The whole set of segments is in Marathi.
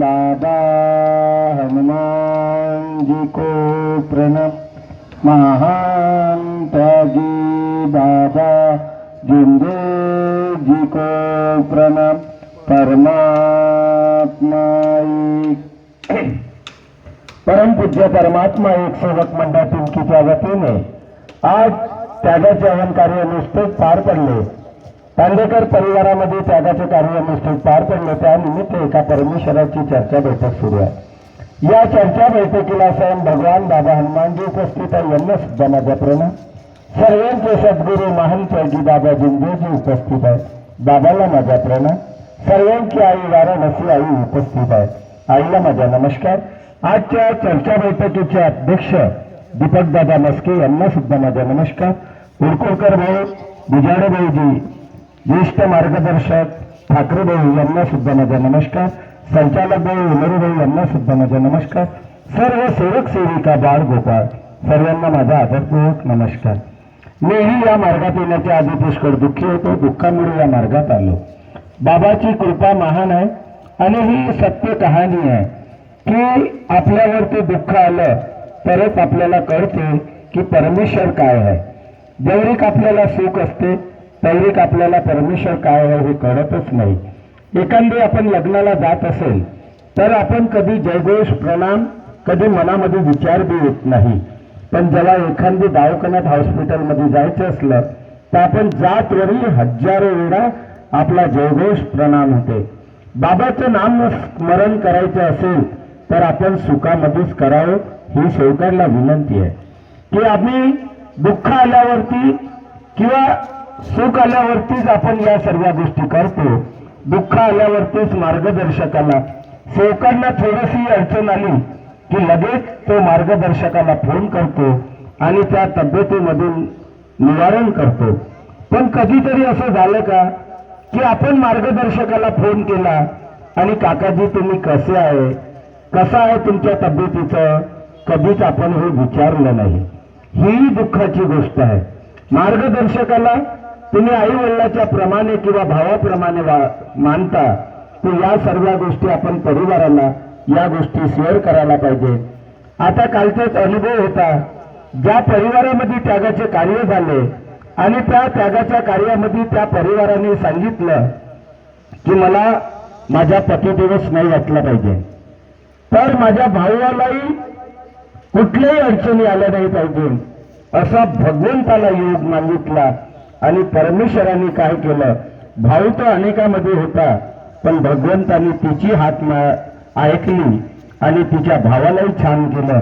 बाबा हनुमान जी को प्रणाम। महान त्यागी बाबा जिंदे जी को प्रणाम। परमात्मा परम पूज्य परमात्मा एक सेवक मंडळ पिंकीच्या वतीने आज त्यागाचे हवन कार्य निष्ठेत पार पडले। तांडेकर परिवारामध्ये त्यागाचे कार्य निष्ठेत पार पडले। त्यानिमित्त एका परमेश्वराची चर्चा बैठक सुरू आहे। या चर्चा बैठकीला स्वयं भगवान बाबा हनुमानजी उपस्थित आहे, यांना सुद्धा माझा प्रणाम। सर्वांचे सद्गुरू महान त्यागी बाबा जिंदेजी उपस्थित आहे, बाबाला माझा प्रणाम। सर्वांची आई वाराणसी आई उपस्थित आहे, आईला माझा नमस्कार। आजच्या चर्चा बैठकीचे अध्यक्ष दीपक दादा मस्के यांना सुद्धा माझा नमस्कार। उरकुरकर भाऊ, बुजाडे भाऊजी, ज्येष्ठ मार्गदर्शक ठाकरे भाऊ यांना सुद्धा माझा नमस्कार। संचालक भाऊ उमरू भाऊ यांना सुद्धा माझा नमस्कार। सर्व सेवक सेविका बाळ गोपाळ सर्वांना माझा आदरपूर्वक नमस्कार। मीही या मार्गात येण्याच्या आधी पुष्कळ दुःखी होतो, दुःखामुळे या मार्गात आलो। बाबाची कृपा महान आहे आणि ही सत्य कहाणी आहे की आपल्यावरती दुःख आलं तरच आपल्याला कळते की परमेश्वर काय आहे। जेवढीक आपल्याला सुख असते तेवढीक आपल्याला परमेश्वर काय आहे हे कळतच नाही। एखादी आपण लग्नाला जात असेल तर आपण कधी जयघोष प्रणाम कधी मनामध्ये विचार बी येत नाही, पण जेव्हा एखादी दवाखान्यात हॉस्पिटलमध्ये जायचं असलं तर आपण जात वरी हजारो वेळा आपला जयघोष प्रणाम होते। बाबाचं नाम स्मरण करायचं असेल तर आपण सुखामध्येच करावं ही सेवकांना विनंती आहे की आम्ही दुःख आल्यावरती किंवा सुख आल्यावरतीच आपण या सर्व गोष्टी करतो। दुःख आल्यावरतीच मार्गदर्शकाला सेवकांना थोडीशी अडचण आली की लगेच तो मार्गदर्शकाला फोन करतो आणि त्या तब्येतीमधून निवारण करतो। पण कधीतरी असं झालं का की आपण मार्गदर्शकाला फोन केला आणि काकाजी तुम्ही कसे आहे, कसं आहे तुमच्या तब्येतीचं, कधीच आपण हे विचारलं नाही। ही दुःखाची गोष्ट आहे। मार्गदर्शकाला तुम्ही आई वडिलाच्या प्रमाणे किंवा भावाप्रमाणे मानता, तर या सर्व गोष्टी आपण परिवाराला या गोष्टी शेअर करायला पाहिजे। आता कालचाच अनुभव होता, ज्या परिवारामध्ये त्यागाचे कार्य झाले आणि त्या त्यागाच्या कार्यामध्ये त्या परिवाराने सांगितलं की मला माझा पतिदिवस नाही वाटला पाहिजे, तर माझ्या भावालाही कुठल्याही अडचणी आल्या नाही पाहिजे असा भगवंताला योग मागितला। आणि परमेश्वराने काय केलं, भाऊ तर अनेकामध्ये होता पण भगवंताने तिची हात ऐकली आणि तिच्या भावालाही छान केलं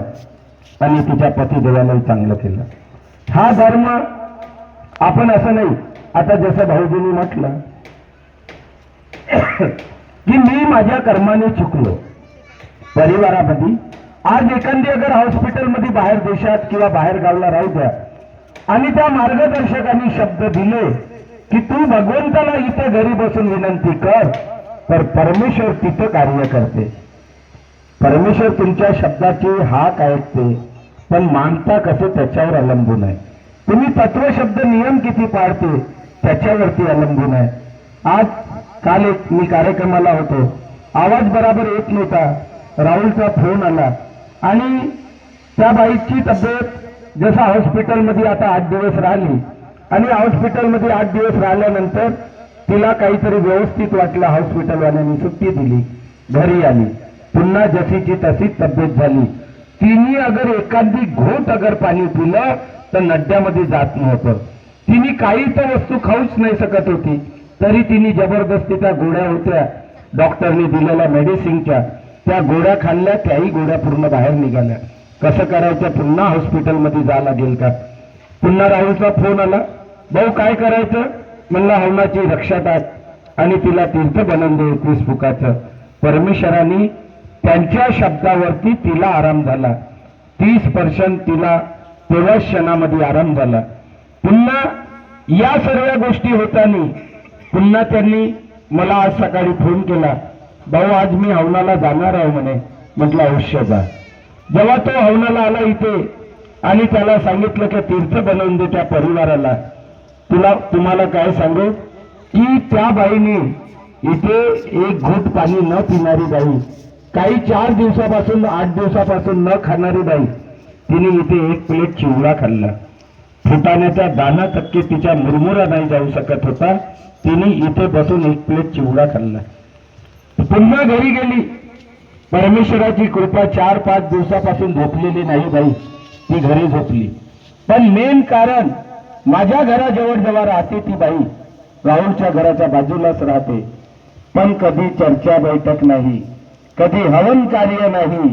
आणि तिच्या पतिदेवालाही चांगलं केलं। हा धर्म आपण असं नाही, आता जसं भाऊजींनी म्हटलं की मी माझ्या कर्माने चुकलो परिवारामध्ये। आज एखादी अगर हॉस्पिटलमध्ये बाहेर देशात किंवा बाहेर गावला राहू द्या आणि त्या मार्गदर्शकांनी शब्द दिले की तू भगवंताला इथे घरी बसून विनंती कर, तर परमेश्वर तिथं कार्य करते। परमेश्वर तुमच्या शब्दाची हाक ऐकते, पण मानता कसे त्याच्यावर अवलंबून आहे। तुम्ही तत्वशब्द नियम किती पाळते त्याच्यावरती अवलंबून आहे। आज काल एक मी कार्यक्रमाला होतो, आवाज बराबर येत नव्हता, राहुलचा फोन आला आणि त्या बाईची तब्येत जसं हॉस्पिटलमध्ये आता 8 दिवस राहिली आणि हॉस्पिटलमध्ये 8 दिवस राहिल्यानंतर तिला काहीतरी व्यवस्थित वाटलं, हॉस्पिटलवाल्यांनी सुट्टी दिली, घरी आली, पुन्हा जशीची तशीच तब्येत झाली। तिने अगर एखादी घोट अगर पाणी पिलं तर नड्यामध्ये जात नव्हतं। तिने काही तर वस्तू खाऊच नाही शकत होती, तरी तिने जबरदस्ती त्या गोळ्या होत्या डॉक्टरने दिलेल्या मेडिसिनच्या, त्या गोळ्या खाल्ल्या, त्याही गोळ्या पूर्ण बाहेर निघाल्या। कसं करायचं, पुन्हा हॉस्पिटलमध्ये जावं लागेल का? पुन्हा राहुलचा फोन आला, भाऊ काय करायचं? म्हणलं हवनाची रक्षा टाक आणि तिला तीर्थ बनवून दे 21 फुकाचं। परमेश्वराने त्यांच्या शब्दावरती तिला आराम झाला, 30% तिला तेव्हा क्षणामध्ये आराम झाला। पुन्हा या सर्व गोष्टी होताना पुन्हा त्यांनी मला आज सकाळी फोन केला, भाऊ आज मी हवनाला जाणार आहे म्हणे। म्हटलं अवश्य जा। जेव्हा तो हवनाला आला इथे आणि त्याला सांगितलं की तीर्थ बनवून दे त्या परिवाराला, तुम्हाला काय सांगू की त्या बाईने इथे एक घोट पाणी न पिणारी बाई, काही 4 दिवसापासून 8 दिवसापासून न खाणारी बाई, तिने इथे एक प्लेट चिवडा खाल्ला. फुटाण्याचा दाना टक्के तिच्या मुरमुरा नाही जाऊ शकत होता, तिने इथे बसून एक प्लेट चिवडा खाल्ला. पुन्हा घरी गेली. परमेश्वराची कृपा 4-5 दिवसापासून झोपलेली नाही बाई, ती घरी झोपली. पण मेन कारण, माझ्या घराजवळ जेव्हा राहते ती बाई, राहुलच्या घराच्या बाजूलाच राहते, पण कधी चर्चा बैठक नाही, कधी हवन कार्य नाही.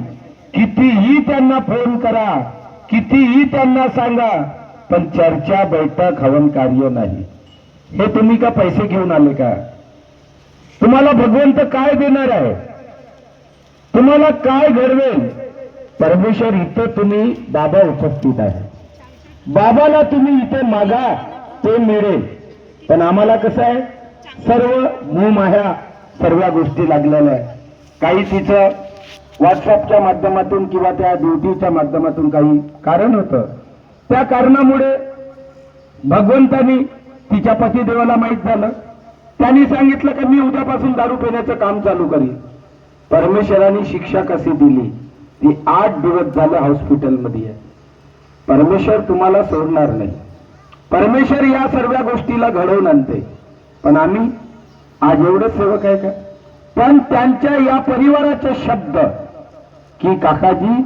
कितीही त्यांना फोन करा, कितीही त्यांना सांगा, पण चर्चा बैठक हवन कार्य नाही. हे तुम्ही का पैसे घेऊन आले का? तुम्हाला भगवंत काय देणार आहे? तुम्हाला काय घडवेल? परमेश्वर इथे तुम्ही, बाबा उपस्थित आहे, बाबाला तुम्ही इथे मागा, ते मिळेल. पण आम्हाला कसं आहे, सर्व मोहमाया सर्व गोष्टी लागलेल्या आहे. काही तिचं व्हॉट्सअपच्या माध्यमातून किंवा त्या ड्युटीच्या माध्यमातून काही कारण होतं, त्या कारणामुळे भगवंतानी तिच्या पतिदेवाला माहीत झालं. त्यांनी सांगितलं की मी उद्यापासून दारू पिण्याचं काम चालू करीन. परमेश्वराने शिक्षा कशी दिली, ती 8 दिवस झालं हॉस्पिटलमध्ये आहे. परमेश्वर तुम्हाला सोडणार नाही. परमेश्वर या सर्व गोष्टीला घडवून आणते. पण आम्ही आज एवढे सेवक आहे का? पण त्यांच्या या परिवाराचे शब्द की काकाजी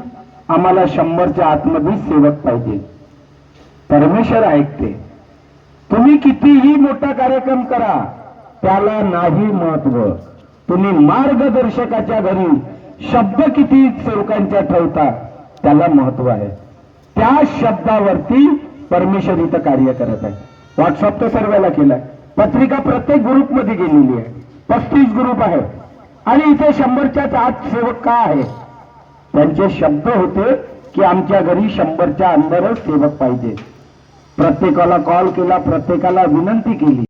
आम्हाला 100च्या आतमध्ये सेवक पाहिजे. परमेश्वर ऐकते. तुम्ही कितीही मोठा कार्यक्रम करा, त्याला नाही महत्व. तुम्ही मार्गदर्शकाच्या घरी शब्द किती सेवकांच्या ठेवता, त्याला महत्व आहे. त्या शब्दावरती परमेश्वर इथं कार्य करत आहे. व्हॉट्सअप तर सर्वांना केलाय, पत्रिका प्रत्येक ग्रुपमध्ये गेलेली आहे. 35 ग्रुप आहे. आणि इथे 100च्या आत सेवक का आहे? त्यांचे शब्द होते की आमच्या घरी 100च्या अंदरच सेवक पाहिजे. प्रत्येकाला कॉल केला, प्रत्येकाला विनंती केली.